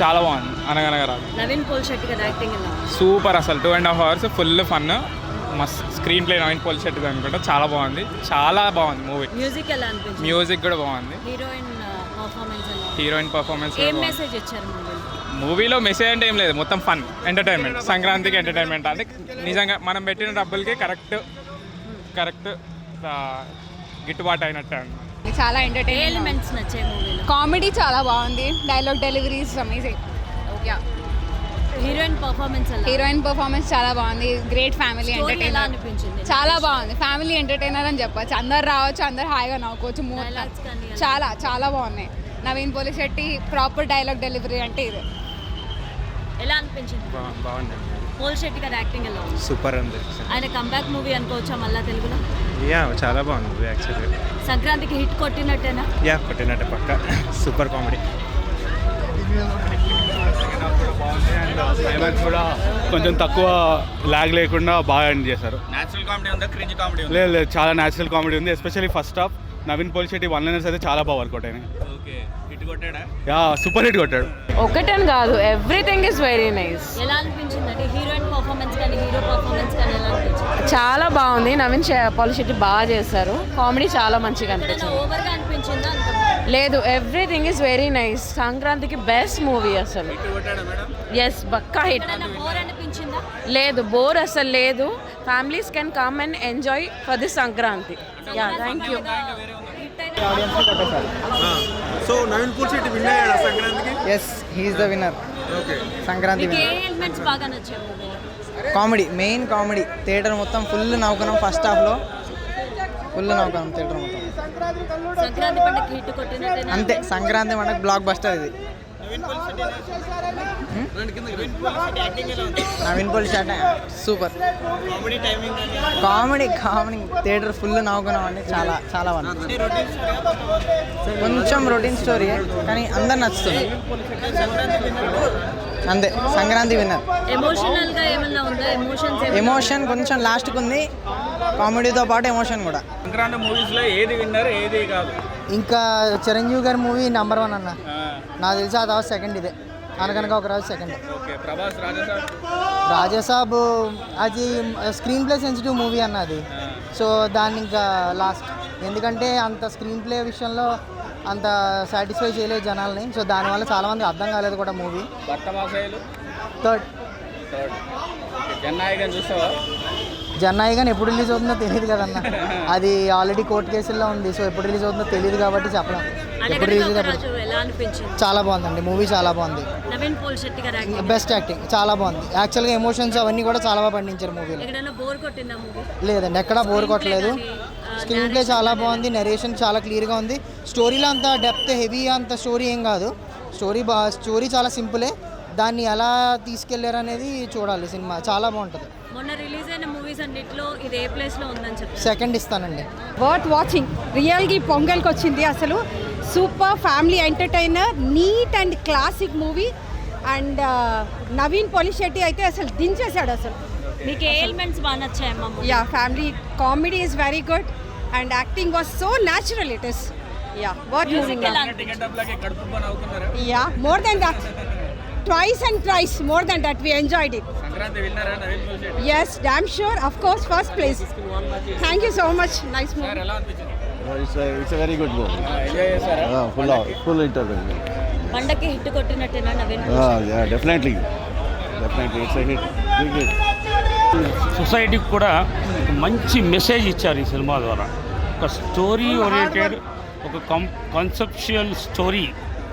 చాలా బాగుంది. అనగనగా రాదు నవీన్ పోల్శెట్టి కదా యాక్టింగ్ ఎలా సూపర్, అసలు 2.5 hours ఫుల్ ఫన్. మస్త్ స్క్రీన్ ప్లే నవీన్ పోల్శెట్టి అనుకుంటా, చాలా బాగుంది, చాలా బాగుంది మూవీ. మ్యూజిక్ ఎలా అనిపించింది? మ్యూజిక్ కూడా బాగుంది. హీరోయిన్ పర్ఫార్మెన్స్ ఏం మెసేజ్ ఇచ్చారు మూవీలో? మెసేజ్ అంటే ఏం లేదు, మొత్తం ఫన్, ఎంటర్టైన్మెంట్. సంక్రాంతికి ఎంటర్టైన్మెంట్ అంటే నిజంగా మనం పెట్టిన డబ్బులకి కరెక్ట్ గిట్టుబాటు అయినట్టు. చాలా ఎంటర్టైన్ ఎలిమెంట్స్ నచ్చాయి మూవీలో. కామెడీ చాలా బాగుంది, dialogue deliveries amazing. Heroine performance చాలా బాగుంది. గ్రేట్ ఫ్యామిలీ ఎంటర్టైనర్ అనిపించింది. చాలా బాగుంది. ఫ్యామిలీ ఎంటర్టైనర్ అని చెప్పచ్చు. అందరు రావచ్చు, అందరు హాయిగా నవ్వుకోవచ్చు. చాలా చాలా బాగున్నాయి. Naveen Polishetty proper dialogue delivery అంటే ఇది. ఎలా అనిపించింది? బాగుంది. పోల్శెట్టి గారి యాక్టింగ్ ఎలా ఉంది? సూపర్ ఉంది. ఆయన కంబ్యాక్ మూవీ అనుకోవచ్చా మళ్ళా తెలుగులో? చాలా బాగుంది మూవీ యాక్చువల్లీ. సంక్రాంతికి హిట్ కొట్టినట్టేనా? కొట్టినట్టే పక్క. Super comedy. క్లైమాక్స్ కూడా కొంచెం తక్కువ లాగ్ లేకుండా బాగా ఎండ్ చేశారు. నేచురల్ కామెడీ ఉందా, క్రింజ్ కామెడీ ఉందా? లేదు, చాలా నేచురల్ కామెడీ ఉంది. Especially first half Naveen Polishetty one liners అయితే చాలా బాగా వర్కౌట్ అయినాయి. సూపర్ హిట్ కొట్టాడు. ఒకటని కాదు, ఎవ్రీథింగ్ ఇస్ వెరీ నైస్. ఎలా అనిపించింది అంటే హీరోయిన్ పర్ఫార్మెన్స్ కానీ హీరో పర్ఫార్మెన్స్ కానీ ఎలా అనిపించింది? చాలా బాగుంది. నవీన్ పోలిశెట్టి బాగా చేశారు. కామెడీ చాలా మంచిగా అనిపించింది. ఓవర్గా అనిపించిందా? లేదు, ఎవ్రీథింగ్ ఇస్ వెరీ నైస్. సంక్రాంతికి బెస్ట్ మూవీ అసలు. ఎస్, బక్కా హిట్. బోర్ అనిపించిందా? లేదు, బోర్ అసలు లేదు. Families can come and enjoy for this Sankranti. Thank you. So Naveen Polishetty win అయ్యాడా సంక్రాంతికి? Yes, he's the winner. Okay. Sankranti ఏ ఎలిమెంట్స్ బాగా నచ్చాయి మూవీలో? Comedy, main comedy. థియేటర్ మొత్తం ఫుల్ నవ్వుకున్నాం. ఫస్ట్ హాఫ్లో ఫుల్ నవ్వుకున్నాం థియేటర్ మొత్తం. సంక్రాంతి పండుగ హిట్ కొట్టినట్టేనా? అంతే, సంక్రాంతి మనకు బ్లాక్ బస్టర్ ఇది. Naveen Polishetty super. Comedy theatre full నవ్వుకున్నాం అండి. చాలా చాలా బాగుంది. కొంచెం రొటీన్ స్టోరీ కానీ అందరు నచ్చుతుంది. అంతే, సంక్రాంతి విన్నర్. ఎమోషనల్ గా ఏమన్నా ఉందా? ఎమోషన్ కొంచెం లాస్ట్కి ఉంది, కామెడీతో పాటు ఎమోషన్ కూడా. సంక్రాంతి మూవీస్లో ఏది విన్నర్ ఏది కాదు? ఇంకా చిరంజీవి గారి మూవీ నెంబర్ 1 అన్న. నాకు తెలిసి ఆ తర్వాత సెకండ్ ఇదే, అనగనగా ఒక రాజు సెకండ్. ప్రభాస్ రాజాసాబ్ అది స్క్రీన్ ప్లే సెన్సిటివ్ మూవీ అన్న అది. సో దాన్ని ఇంకా లాస్ట్, ఎందుకంటే అంత స్క్రీన్ ప్లే విషయంలో అంత సాటిస్ఫై చేయలేదు జనాల్ని. సో దానివల్ల చాలామంది అర్థం కాలేదు కూడా మూవీ. థర్డ్. జన్నాయి కానీ ఎప్పుడు రిలీజ్ అవుతుందో తెలియదు కదన్న. అది ఆల్రెడీ కోర్టు కేసుల్లో ఉంది. సో ఎప్పుడు రిలీజ్ అవుతుందో తెలియదు కాబట్టి చెప్పలేం. ఎప్పుడు రిలీజ్ చాలా బాగుందండి మూవీ, చాలా బాగుంది. నవీన్ పోల్శెట్టి గారి యాక్టింగ్ బెస్ట్ యాక్టింగ్, చాలా బాగుంది. యాక్చువల్గా ఎమోషన్స్ అవన్నీ కూడా చాలా బాగా పండించారు మూవీలో. లేదండి, ఎక్కడా బోర్ కొట్టలేదు. స్క్రీన్ ప్లే చాలా బాగుంది, నెరేషన్ చాలా క్లియర్గా ఉంది. స్టోరీలో అంత డెప్త్ హెవీ అంత స్టోరీ ఏం కాదు. స్టోరీ చాలా సింపులే. దాన్ని ఎలా తీసుకెళ్లారు అనేది చూడాలి. సినిమా చాలా బాగుంటుంది. మొన్న రిలీజ్ అయిన మూవీస్ అన్నిట్లో ఇది ఏ ప్లేస్ లో ఉందని చెప్పి సెకండ్ ఇస్తానండి. Worth watching. రియల్గా పొంగల్కి వచ్చింది అసలు. Super family entertainer, neat and classic movie. And Naveen Polishetty అయితే అసలు దించేశాడు అసలు. మీకు ఏ ఎలిమెంట్స్ బాగా నచ్చాయమ్మా? Family comedy is very good and acting was so natural. It is worth moving. More than that, twice and thrice, more than that, we enjoyed it. Sankranti విన్నరా Naveen Polishetty? Yes, damn sure, of course, first place. Thank you so much. Nice movie. ఎలా అనిపించింది? It's a very good movie. Enjoy చేశారా? Full entertainment. పండగకి hit కొట్టినట్టేనా Naveen? Yeah, definitely it's a hit, big hit. సొసైటీకి కూడా మంచి message ఇచ్చారు ఈ సినిమా ద్వారా. ఒక స్టోరీ ఓరియంటెడ్, ఒక కాన్సెప్చువల్ స్టోరీ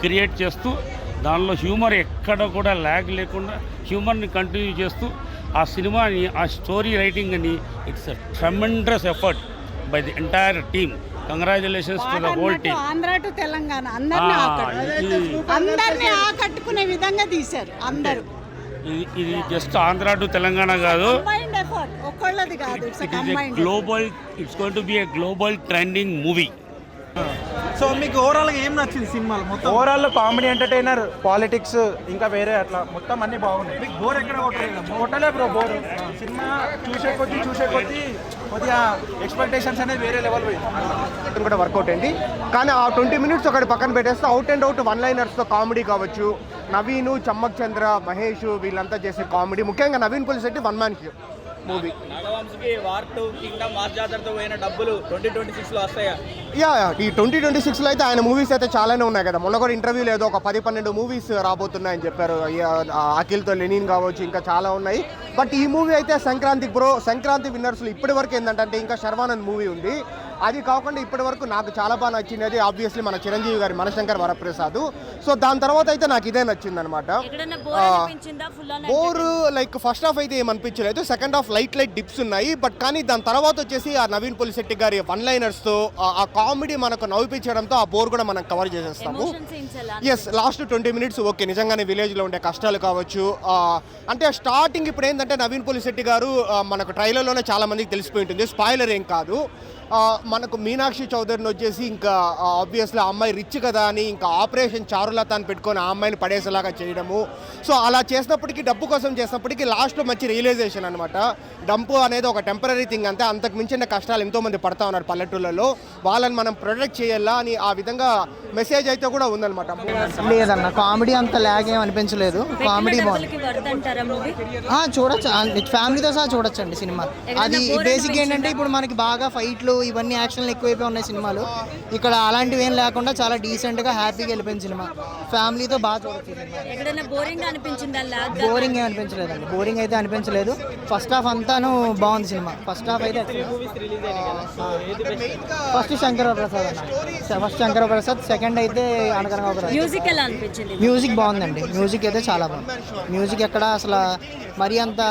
క్రియేట్ చేస్తూ దానిలో హ్యూమర్ ఎక్కడ కూడా ల్యాగ్ లేకుండా హ్యూమర్ని కంటిన్యూ చేస్తూ ఆ సినిమాని, ఆ స్టోరీ రైటింగ్ని, it's a tremendous effort by the entire team. Congratulations to the whole team. Andhra to Telangana అందరినీ ఆకట్టుకునే విధంగా తీశారు అందరూ. ఇది జస్ట్ ఆంధ్ర టు తెలంగాణ కాదు, ఒక్కళ్ళది కాదు. Global, it's going to be a global trending movie. So మీకు ఓవరాల్గా ఏం నచ్చింది సినిమాలు మొత్తం? ఓవరాల్ కామెడీ, ఎంటర్టైనర్, పాలిటిక్స్, ఇంకా వేరే అట్లా మొత్తం అన్ని బాగున్నాయి. మీకు బోర్ ఎక్కడ కొట్టలేదు? కొట్టలే బ్రో బోర్. సినిమా చూసే కొద్దీ కొద్దిగా ఎక్స్పెక్టేషన్స్ అనేది వేరే లెవెల్ పోయింది. కూడా వర్కౌట్ అయింది. కానీ ఆ 20 మినిట్స్ ఒకటి పక్కన పెట్టేస్తే అవుట్ అండ్ అవుట్ వన్ లైనర్స్తో కామెడీ కావచ్చు. నవీన్, చమ్మక్ చంద్ర, మహేష్ వీళ్ళంతా చేసే కామెడీ, ముఖ్యంగా Naveen Polishetty one man movie. నాగవంశికి వార్ 2 కింగ్డమ్ మాస్ జాతరతో పోయిన డబ్బులు 2026లో వస్తాయా? యా ఈ 2026లో అయితే ఆయన మూవీస్ అయితే చాలానే ఉన్నాయి కదా. మొన్న కూడా ఇంటర్వ్యూలో ఏదో ఒక 10-12 మూవీస్ రాబోతున్నాయని చెప్పారు. అఖిల్తో లెనిన్ కావచ్చు, ఇంకా చాలా ఉన్నాయి. బట్ ఈ మూవీ అయితే సంక్రాంతి విన్నర్స్లో ఇప్పటి వరకు ఏంటంటే ఇంకా శర్వానంద్ మూవీ ఉంది. అది కాకుండా ఇప్పటి వరకు నాకు చాలా బాగా నచ్చింది ఆబ్వియస్లీ మన చిరంజీవి గారి మనశంకర్ వరప్రసాద్. సో దాని తర్వాత అయితే నాకు ఇదే నచ్చింది అనమాట. బోర్ లైక్ ఫస్ట్ హాఫ్ అయితే ఏమనిపించలేదు. సెకండ్ హాఫ్ లైట్ డిప్స్ ఉన్నాయి. బట్ కానీ దాని తర్వాత వచ్చేసి ఆ నవీన్ పోలిశెట్టి గారి వన్ లైనర్స్తో ఆ కామెడీ మనకు నవ్విపించడంతో ఆ బోర్ కూడా మనం కవర్ చేసేస్తాము. ఎస్, లాస్ట్ 20 మినిట్స్ ఓకే, నిజంగానే విలేజ్లో ఉండే కష్టాలు కావచ్చు. అంటే స్టార్టింగ్ ఇప్పుడు ఏంటంటే నవీన్ పోలిశెట్టి గారు మనకు ట్రైలర్లోనే చాలా మందికి తెలిసిపోయి ఉంటుంది, స్పాయిలర్ ఏం కాదు. మనకు మీనాక్షి చౌదరిని వచ్చేసి ఇంకా ఆబ్వియస్లీ ఆ అమ్మాయి రిచ్ కదా అని ఇంకా ఆపరేషన్ చారులత అని పెట్టుకొని ఆ అమ్మాయిని పడేసేలాగా చేయడము. సో అలా చేసినప్పటికీ, డబ్బు కోసం చేసినప్పటికీ లాస్ట్లో మంచి రియలైజేషన్ అనమాట. డబ్బు అనేది ఒక టెంపరీ థింగ్ అంతే, అంతకు మించిన కష్టాలు ఎంతోమంది పడతా ఉన్నారు పల్లెటూళ్ళలో, వాళ్ళని మనం ప్రొటెక్ట్ చేయాలా అని ఆ విధంగా మెసేజ్ అయితే కూడా ఉందన్నమాట. లేదన్న కామెడీ అంత ల్యాగ్ ఏం అనిపించలేదు. కామెడీ బాగుంది, చూడొచ్చు, ఫ్యామిలీతో సహా చూడొచ్చండి సినిమా. అది బేసిక్ ఏంటంటే ఇప్పుడు మనకి బాగా ఫైట్లు ఇవన్నీ యాక్షన్లు ఎక్కువైపోయి ఉన్నాయి సినిమాలు. ఇక్కడ అలాంటివి ఏం లేకుండా చాలా డీసెంట్గా హ్యాపీగా వెళ్ళిపోయింది సినిమా. ఫ్యామిలీతో బాగా చూడొచ్చు. బోరింగ్ ఏం అనిపించలేదండి, బోరింగ్ అయితే అనిపించలేదు. ఫస్ట్ హాఫ్ అంతాను బాగుంది సినిమా. ఫస్ట్ హాఫ్ అయితే ఫస్ట్ శంకర ప్రసాద్, సెకండ్ అయితే అనగనగా. మ్యూజిక్ బాగుందండి, మ్యూజిక్ అయితే చాలా బాగుంది. మ్యూజిక్ ఎక్కడ అసలు మరీ అంత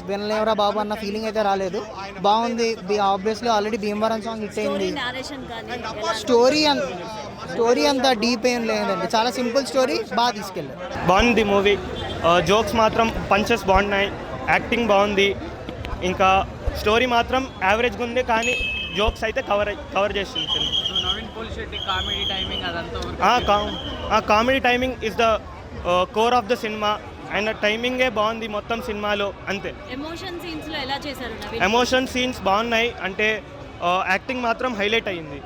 వినలేవరా బాబు అన్న ఫీలింగ్ అయితే రాలేదు. బాగుంది. Obviously already Bhimavaram song hit అయింది. స్టోరీ అంత డీప్ ఏం లేదండి, చాలా సింపుల్ స్టోరీ, బాగా తీసుకెళ్ళారు. బాగుంది మూవీ. జోక్స్ మాత్రం పంచెస్ బాగున్నాయి, యాక్టింగ్ బాగుంది. ఇంకా స్టోరీ మాత్రం యావరేజ్గా ఉంది, కానీ జోక్స్ అయితే కవర్ చేస్తుంది. Comedy timing is the core of the cinema. ఆయన టైమింగే బాగుంది మొత్తం సినిమాలో, అంతే. ఎమోషన్ సీన్స్ బాగున్నాయి, అంటే యాక్టింగ్ మాత్రం హైలైట్ అయ్యింది.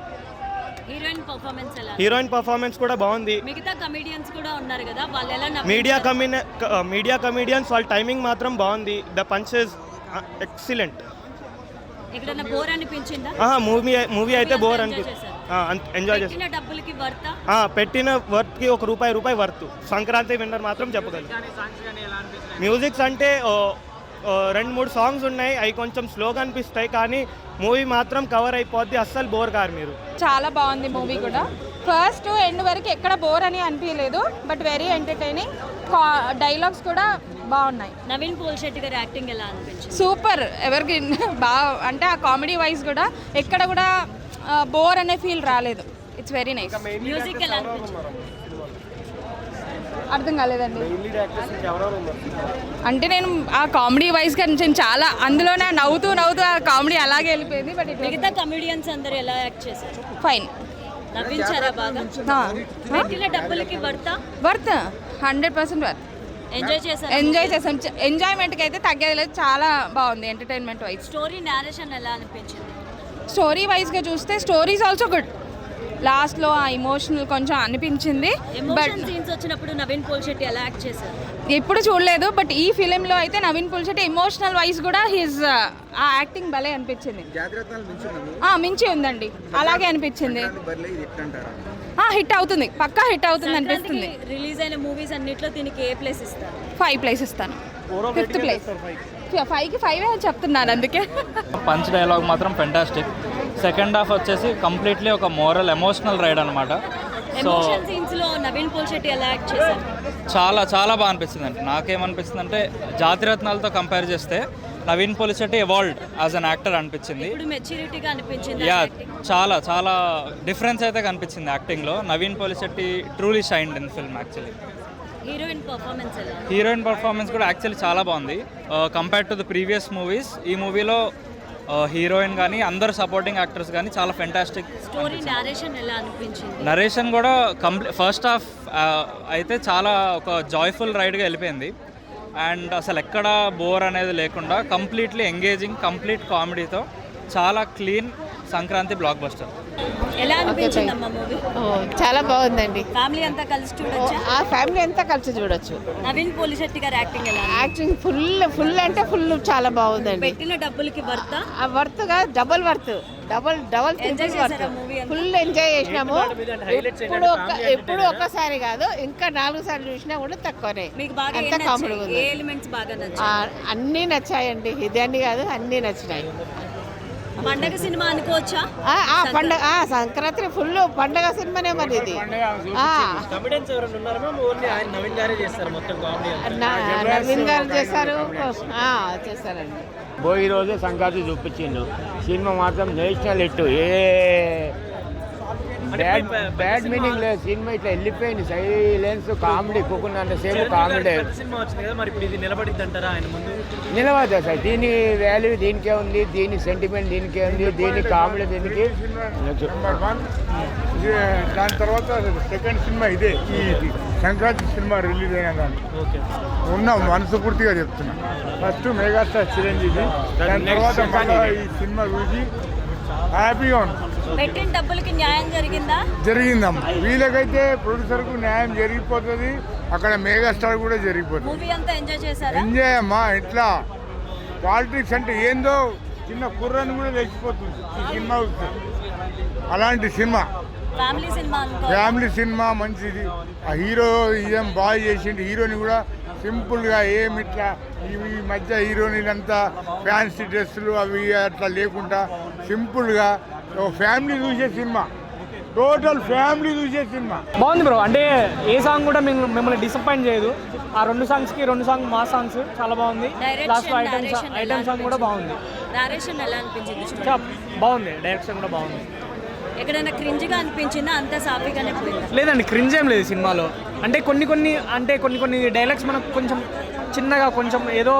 హీరోయిన్ పర్ఫార్మెన్స్ కూడా బాగుంది. మీడియా కమెడియన్స్ వాళ్ళ టైమింగ్ మాత్రం బాగుంది. The punches excellent. మూవీ అయితే బోర్ అనిపిస్తుంది. ఎంజాయ్ చేస్తాం. పెట్టిన వర్త్కి ₹1 వర్త్. సంక్రాంతి విన్నర్ మాత్రం చెప్పగలను. మ్యూజిక్స్ అంటే 2-3 సాంగ్స్ ఉన్నాయి, అవి కొంచెం స్లోగా అనిపిస్తాయి, కానీ మూవీ మాత్రం కవర్ అయిపోద్ది, అస్సలు బోర్ కారు మీరు. చాలా బాగుంది మూవీ కూడా. ఫస్ట్ ఎండ్ వరకు ఎక్కడ బోర్ అని అనిపించలేదు, బట్ వెరీ ఎంటర్టైనింగ్. డైలాగ్స్ కూడా బాగున్నాయి. నవీన్ పోలిశెట్టి గారి యాక్టింగ్ ఎలా అనిపించింది? సూపర్, ఎవరికి బాగా, అంటే ఆ కామెడీ వైజ్ కూడా ఎక్కడ కూడా బోర్ అనే ఫీల్ రాలేదు. It's very nice. మ్యూజిక్ ఎలా అనిపించింది? అర్థం కాలేదండి. అంటే నేను ఆ కామెడీ వైజ్గా నేను చాలా అందులోనే నవ్వుతూ ఆ కామెడీ అలాగే వెళ్ళిపోయింది. బట్ మిగతా కమెడియన్స్ అందరూ ఎలా యాక్ట్ చేశారు? ఫైన్. నవ్వించారా బాగా? పెట్టిన డబ్బులకి వర్త్ 100% వర్త్. ఎంజాయ్ చేసాం. ఎంజాయ్మెంట్కి అయితే తగ్గేది లేదు, చాలా బాగుంది ఎంటర్టైన్మెంట్ వైజ్. స్టోరీ నేరేషన్ ఎలా అనిపించింది? స్టోరీ వైజ్గా చూస్తే స్టోరీస్ ఆల్సో గుడ్. లాస్ట్లో ఆ ఇమోషనల్ కొంచెం అనిపించింది. బట్ సీన్స్ వచ్చినప్పుడు నవీన్ పోలిశెట్టి ఎలా యాక్ట్ చేశారు? ఎప్పుడు చూడలేదు, బట్ ఈ ఫిలింలో అయితే నవీన్ పోలిశెట్టి ఎమోషనల్ వైజ్ కూడా హిజ్ ఆ యాక్టింగ్ భలే అనిపించింది. మించి ఉందండి, అలాగే అనిపించింది. హిట్ అవుతుంది, పక్కా హిట్ అవుతుంది అనిపిస్తుంది. రిలీజ్ అయిన మూవీస్ అన్నిట్లో దీనికి ఏ ప్లేస్ ఇస్తారు? 5 ప్లేస్ ఇస్తాను. 5th place. 5కి 5 అని చెప్తున్నాను, అందుకే. పంచ్ డైలాగ్ మాత్రం ఫెంటాస్టిక్. సెకండ్ హాఫ్ వచ్చేసి కంప్లీట్లీ ఒక మోరల్ ఎమోషనల్ రైడ్ అనమాట. సో నవీన్ పోలిశెట్టి ఎలా యాక్ట్ చేశారు? చాలా బాగా అనిపిస్తుంది అండి. నాకేమనిపిస్తుంది అంటే జాతిరత్నాలతో కంపేర్ చేస్తే Naveen Polishetty evolved as an actor అనిపించింది. యా, చాలా డిఫరెన్స్ అయితే కనిపించింది యాక్టింగ్లో. Naveen Polishetty truly shined in film actually. Heroine performance కూడా యాక్చువల్లీ చాలా బాగుంది compared to the previous movies. ఈ మూవీలో హీరోయిన్ కానీ అందరు సపోర్టింగ్ యాక్టర్స్ కానీ చాలా ఫెంటాస్టిక్. స్టోరీ నారేషన్ ఎలా అనిపించింది? నరేషన్ కూడా ఫస్ట్ హాఫ్ అయితే చాలా ఒక జాయ్ఫుల్ రైడ్గా వెళ్ళిపోయింది. అండ్ అసలు ఎక్కడ బోర్ అనేది లేకుండా కంప్లీట్లీ ఎంగేజింగ్, కంప్లీట్ కామెడీతో చాలా క్లీన్ సంక్రాంతి బ్లాక్ బస్టర్. ఎలా అనిపించింది అమ్మ మూవీ? చాలా బాగుందండి. ఫ్యామిలీ అంతా కలిసి చూడొచ్చా? ఆ ఫ్యామిలీ అంతా కలిసి చూడొచ్చు. నవీన్ పోలిశెట్టి గారి యాక్టింగ్ ఎలా? యాక్టింగ్ ఫుల్ అంటే ఫుల్ చాలా బాగుందండి. పెట్టిన డబ్బులకి వర్త్? ఆ వర్త్గా డబల్ ఎంజాయ్ చేశారా మూవీ? ఫుల్ ఎంజాయ్ చేసినాము. ఎప్పుడు ఒక్కసారి కాదు, ఇంకా 4 సార్లు చూసినా కూడా తక్కువనే. మీకు బాగా అంత కామెడీ ఉంది. ఏ ఎలిమెంట్స్ బాగా నచ్చాయి? అన్నీ నచ్చాయండి, ఇదని కాదు అన్నీ నచ్చినాయి. పండగ సినిమా అనుకోవచ్చా? పండగ సంక్రాంతి ఫుల్ పండగ సినిమానే మరి ఇది. నవీన్ గారు చేశారు చేశారండి. భోగి రోజు సంక్రాంతి చూపించిండు. సినిమా మాత్రం నేషనల్ హిట్. ఏ బ్యాడ్ మీనింగ్ లేదు. సినిమా ఇట్లా వెళ్ళిపోయింది. సైలెన్స్ కామెడీ కుక్కున్నంత సేపు కామెడీ నిలబడతా సార్. దీని వాల్యూ దీనికే ఉంది, దీని సెంటిమెంట్ దీనికే ఉంది, దీని కామెడీ దీనికి. దాని తర్వాత సెకండ్ సినిమా ఇదే, ఈ సంక్రాంతి సినిమా రిలీజ్ అయినా కానీ ఉన్న మనస్ఫూర్తిగా చెప్తున్నా. ఫస్ట్ మెగాస్టార్ చిరంజీవి, దాని తర్వాత మళ్ళీ ఈ సినిమా చూసి హ్యాపీగా ఉంది. పెట్టిన డబ్బులకి న్యాయం జరిగిందమ్మా. వీళ్ళకైతే ప్రొడ్యూసర్కు న్యాయం జరిగిపోతుంది, అక్కడ మెగాస్టార్ కూడా జరిగిపోతుంది. మూవీ అంతా ఎంజాయ్ చేశారా? ఎంజాయ్ అమ్మా. ఇట్లా పాలిటిక్స్ అంటే ఏందో చిన్న కుర్రని కూడా తెలిసిపోతుంది ఈ సినిమా చూస్తే. అలాంటి సినిమా, ఫ్యామిలీ సినిమా మంచిది. ఆ హీరో ఏం బాగా చేసిండు. హీరోని కూడా సింపుల్గా ఏమి ఇట్లా ఈ మధ్య హీరోయిన్లంతా ఫ్యాన్సీ డ్రెస్సులు అవి అట్లా లేకుండా సింపుల్గా ఫ్యామిలీ చూసే సినిమా, టోటల్ ఫ్యామిలీ చూసే సినిమా. బాగుంది బ్రో. అంటే ఏ సాంగ్ కూడా మిమ్మల్ని డిసప్పాయింట్ చేయదు. ఆ 2 సాంగ్స్కి 2 సాంగ్ మా సాంగ్స్ చాలా బాగుంది. లాస్ట్ ఐటమ్ సాంగ్ కూడా బాగుంది. బాగుంది. డైరెక్షన్ కూడా బాగుంది. ఎక్కడైనా క్రింజ్గా అనిపించిందా? అంత సాఫీగానే పోయిందా? లేదండి, క్రింజ్ ఏం లేదు సినిమాలో. అంటే కొన్ని డైలాగ్స్ మనకు కొంచెం చిన్నగా కొంచెం ఏదో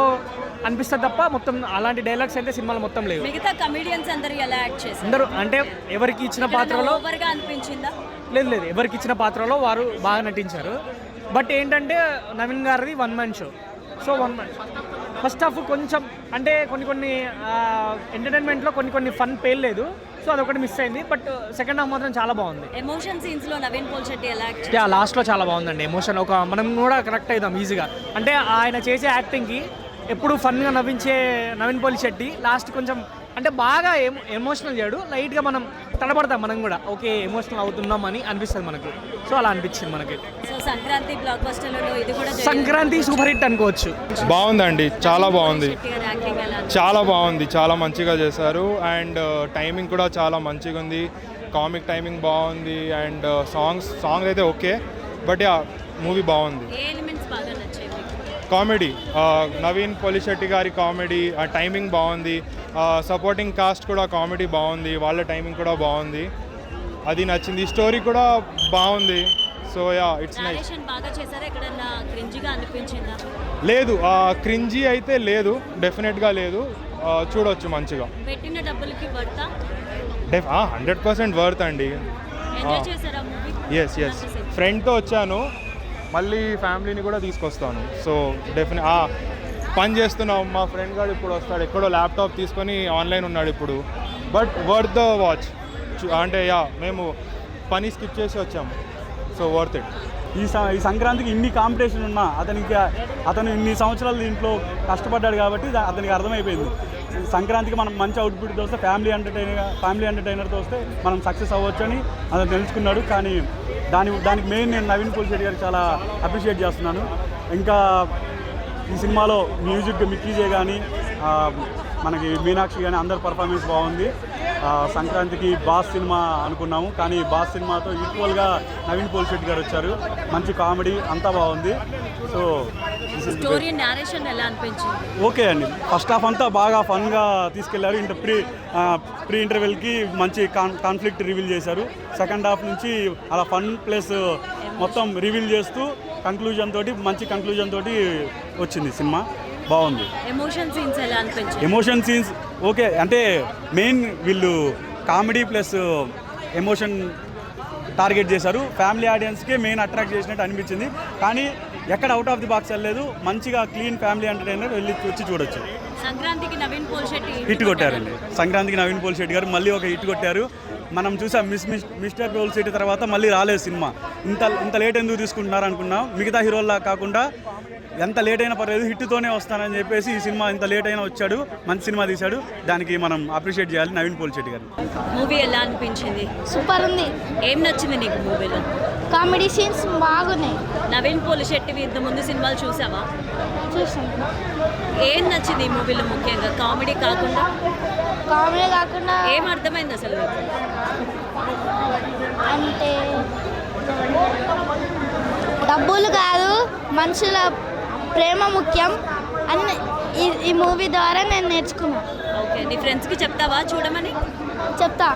అనిపిస్తుంది తప్ప మొత్తం అలాంటి డైలాగ్స్ అయితే సినిమాలో మొత్తం లేవు. మిగతా కమెడియన్స్ అందరూ ఎలా యాక్ట్ చేశారు? అందరూ అంటే ఎవరికి ఇచ్చిన పాత్రలో ఓవర్గా అనిపించిందా? లేదు, ఎవరికి ఇచ్చిన పాత్రలో వారు బాగా నటించారు. బట్ ఏంటంటే నవీన్ గారిది 1 man show. So 1 man first half కొంచెం అంటే కొన్ని ఎంటర్టైన్మెంట్లో కొన్ని ఫన్ పేర్లేదు. సో అదొకటి మిస్ అయింది. బట్ సెకండ్ హాఫ్ మాత్రం చాలా బాగుంది. ఎమోషన్ సీన్స్ లో నవీన్ పోలిశెట్టి ఎలా యాక్ట్ చేశారు? లాస్ట్లో చాలా బాగుందండి. ఎమోషన్ మనం కూడా కరెక్ట్ అవుతాం ఈజీగా. అంటే ఆయన చేసే యాక్టింగ్కి ఎప్పుడు ఫన్గా నవ్వించే నవీన్ పోలిశెట్టి లాస్ట్ కొంచెం అంటే బాగా ఎమోషనల్ చేయడు. లైట్గా మనం తడబడతాం, మనం కూడా ఓకే ఎమోషనల్ అవుతున్నాం అని అనిపిస్తుంది మనకు. సో అలా అనిపించింది మనకి. సో సంక్రాంతి బ్లాక్ బస్టర్లో ఇది కూడా సంక్రాంతి సూపర్ హిట్ అనుకోవచ్చు. బాగుందండి, చాలా బాగుంది. చాలా బాగుంది, చాలా మంచిగా చేశారు. అండ్ టైమింగ్ కూడా చాలా మంచిగా ఉంది. కామిక్ టైమింగ్ బాగుంది. అండ్ సాంగ్స్ అయితే ఓకే. బట్ యా మూవీ బాగుంది. కామెడీ, నవీన్ పోలిశెట్టి గారి కామెడీ, ఆ టైమింగ్ బాగుంది. సపోర్టింగ్ కాస్ట్ కూడా కామెడీ బాగుంది, వాళ్ళ టైమింగ్ కూడా బాగుంది. అది నచ్చింది. స్టోరీ కూడా బాగుంది. So yeah it's nice. లేదు, క్రింజీ అయితే లేదు, డెఫినెట్గా లేదు. చూడొచ్చు మంచిగా. 100% వర్త్ అండి. ఎస్ ఫ్రెండ్తో వచ్చాను, మళ్ళీ ఫ్యామిలీని కూడా తీసుకొస్తాను. సో డెఫినెట్ పని చేస్తున్నాం. మా ఫ్రెండ్ గారు ఇప్పుడు వస్తాడు, ఎక్కడో ల్యాప్టాప్ తీసుకొని ఆన్లైన్ ఉన్నాడు ఇప్పుడు. But worth the watch. అంటే మేము పని స్కిప్ చేసి వచ్చాము. So worth it. ఈ సంక్రాంతికి ఇన్ని కాంపిటీషన్ ఉన్నా అతను ఇన్ని సంవత్సరాలు దీంట్లో కష్టపడ్డాడు కాబట్టి అతనికి అర్థమైపోయింది. సంక్రాంతికి మనం మంచి అవుట్పుట్ వస్తే ఫ్యామిలీ ఎంటర్టైనర్తో వస్తే మనం సక్సెస్ అవ్వచ్చు అని అతను తెలుసుకున్నాడు. కానీ దానికి మెయిన్ నేను నవీన్ పోలిశెట్టి గారికి చాలా అప్రిషియేట్ చేస్తున్నాను. ఇంకా ఈ సినిమాలో మ్యూజిక్ మిక్కీజే కానీ మనకి మీనాక్షి కానీ అందరి పర్ఫార్మెన్స్ బాగుంది. సంక్రాంతికి బాస్ సినిమా అనుకున్నాము, కానీ బాస్ సినిమాతో ఈక్వల్గా నవీన్ పోలిశెట్టి గారు వచ్చారు. మంచి కామెడీ అంతా బాగుంది. సో స్టోరీ నారేషన్ ఎలా అనిపించింది? ఓకే అండి. ఫస్ట్ హాఫ్ అంతా బాగా ఫన్గా తీసుకెళ్లారు. ప్రీ ఇంటర్వెల్కి మంచి కాన్ఫ్లిక్ట్ రివీల్ చేశారు. సెకండ్ హాఫ్ నుంచి అలా ఫన్ ప్లస్ మొత్తం రివీల్ చేస్తూ మంచి కంక్లూజన్ తోటి వచ్చింది సినిమా. బాగుంది. ఎమోషన్ సీన్స్ ఎలా అనిపించింది? ఎమోషన్ సీన్స్ ఓకే అంటే మెయిన్ వీళ్ళు కామెడీ ప్లస్ ఎమోషన్ టార్గెట్ చేశారు. ఫ్యామిలీ ఆడియన్స్కే మెయిన్ అట్రాక్ట్ చేసినట్టు అనిపించింది. కానీ ఎక్కడ అవుట్ ఆఫ్ ది బాక్స్ వెళ్ళలేదు. మంచిగా క్లీన్ ఫ్యామిలీ ఎంటర్టైనర్ వచ్చి చూడొచ్చు. సంక్రాంతికి నవీన్ పోలిశెట్టి హిట్ కొట్టారండి. సంక్రాంతికి నవీన్ పోలిశెట్టి గారు మళ్ళీ ఒక హిట్ కొట్టారు. మనం చూసాం మిస్టర్ పోలిశెట్టి తర్వాత మళ్ళీ రాలేదు సినిమా. ఇంత లేట్ ఎందుకు తీసుకుంటున్నారు అనుకున్నాం. మిగతా హీరోల్లా కాకుండా ఎంత లేట్ అయినా పర్లేదు హిట్తోనే వస్తానని చెప్పేసి ఈ సినిమా ఇంత లేట్ అయినా వచ్చాడు, మంచి సినిమా తీశాడు. దానికి మనం అప్రిషియేట్ చేయాలి నవీన్ పోలిశెట్టి గారు. మూవీ ఎలా అనిపించింది? సూపర్ ఉంది. ఏం నచ్చింది నీకు మూవీలో? కామెడీ సీన్స్ బాగున్నాయి. నవీన్ పోలిశెట్టివి ఇంత ముందు సినిమాలు చూసావా? చూసాను. ఏం నచ్చింది ఈ మూవీలో ముఖ్యంగా? కామెడీ కాకుండా ఏం అర్థమైంది అసలు మీకు? అంటే డబ్బులు కాదు, మనుషుల ప్రేమ ముఖ్యం అని ఈ మూవీ ద్వారా నేను నేర్చుకున్నాను. ఓకే, నీ ఫ్రెండ్స్కి చెప్తావా చూడమని? చెప్తా.